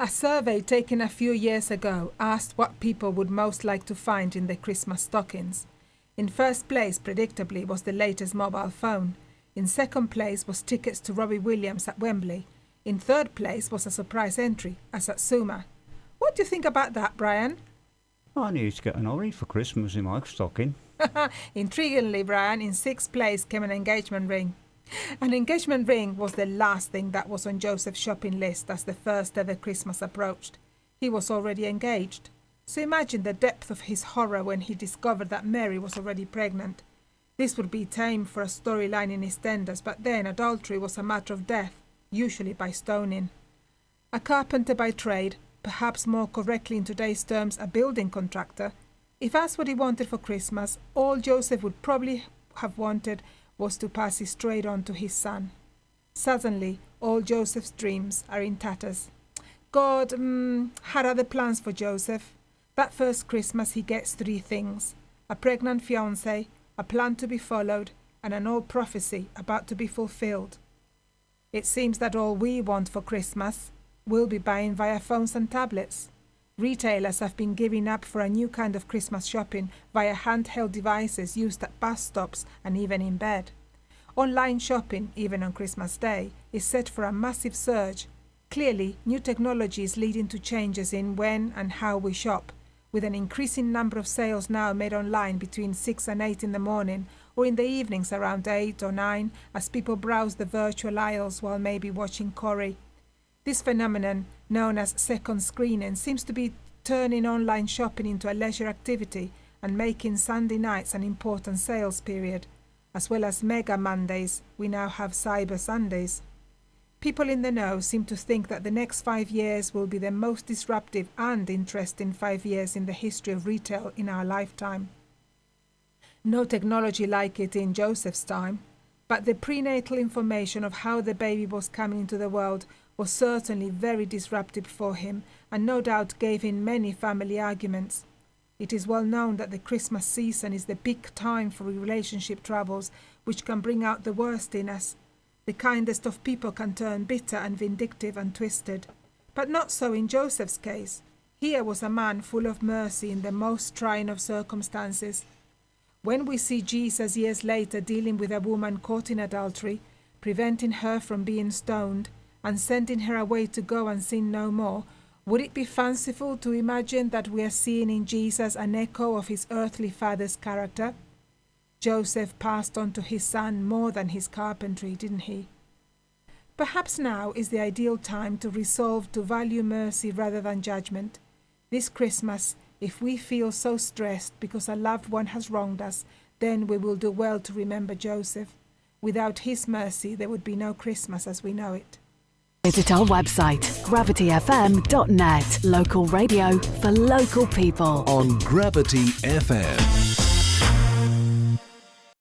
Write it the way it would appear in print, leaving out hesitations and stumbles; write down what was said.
A survey taken a few years ago asked what people would most like to find in their Christmas stockings. In first place, predictably, was the latest mobile phone. In second place was tickets to Robbie Williams at Wembley. In third place was a surprise entry, a Satsuma. What do you think about that, Brian? I need to get an orange for Christmas in my stocking. Intriguingly, Brian, in sixth place came an engagement ring. An engagement ring was the last thing that was on Joseph's shopping list as the first ever Christmas approached. He was already engaged. So imagine the depth of his horror when he discovered that Mary was already pregnant. This would be tame for a storyline in EastEnders, but then adultery was a matter of death, usually by stoning. A carpenter by trade, perhaps more correctly in today's terms a building contractor, if asked what he wanted for Christmas, all Joseph would probably have wanted was to pass his trade on to his son. Suddenly, all Joseph's dreams are in tatters. God had other plans for Joseph. That first Christmas he gets three things: a pregnant fiancée, a plan to be followed, and an old prophecy about to be fulfilled. It seems that all we want for Christmas we'll be buying via phones and tablets. Retailers have been giving up for a new kind of Christmas shopping via handheld devices used at bus stops and even in bed. Online shopping, even on Christmas Day, is set for a massive surge. Clearly, new technology is leading to changes in when and how we shop, with an increasing number of sales now made online between 6 and 8 in the morning or in the evenings around 8 or 9 as people browse the virtual aisles while maybe watching Corrie. This phenomenon, known as second screening, seems to be turning online shopping into a leisure activity and making Sunday nights an important sales period. As well as Mega Mondays, we now have Cyber Sundays. People in the know seem to think that the next 5 years will be the most disruptive and interesting 5 years in the history of retail in our lifetime. No technology like it in Joseph's time, but the prenatal information of how the baby was coming into the world was certainly very disruptive for him and no doubt gave him many family arguments. It is well known that the Christmas season is the peak time for relationship troubles, which can bring out the worst in us. The kindest of people can turn bitter and vindictive and twisted. But not so in Joseph's case. Here was a man full of mercy in the most trying of circumstances. When we see Jesus years later dealing with a woman caught in adultery, preventing her from being stoned, and sending her away to go and sin no more, would it be fanciful to imagine that we are seeing in Jesus an echo of his earthly father's character? Joseph passed on to his son more than his carpentry, didn't he? Perhaps now is the ideal time to resolve to value mercy rather than judgment. This Christmas, if we feel so stressed because a loved one has wronged us, then we will do well to remember Joseph. Without his mercy, there would be no Christmas as we know it. Visit our website, gravityfm.net. Local radio for local people. On Gravity FM.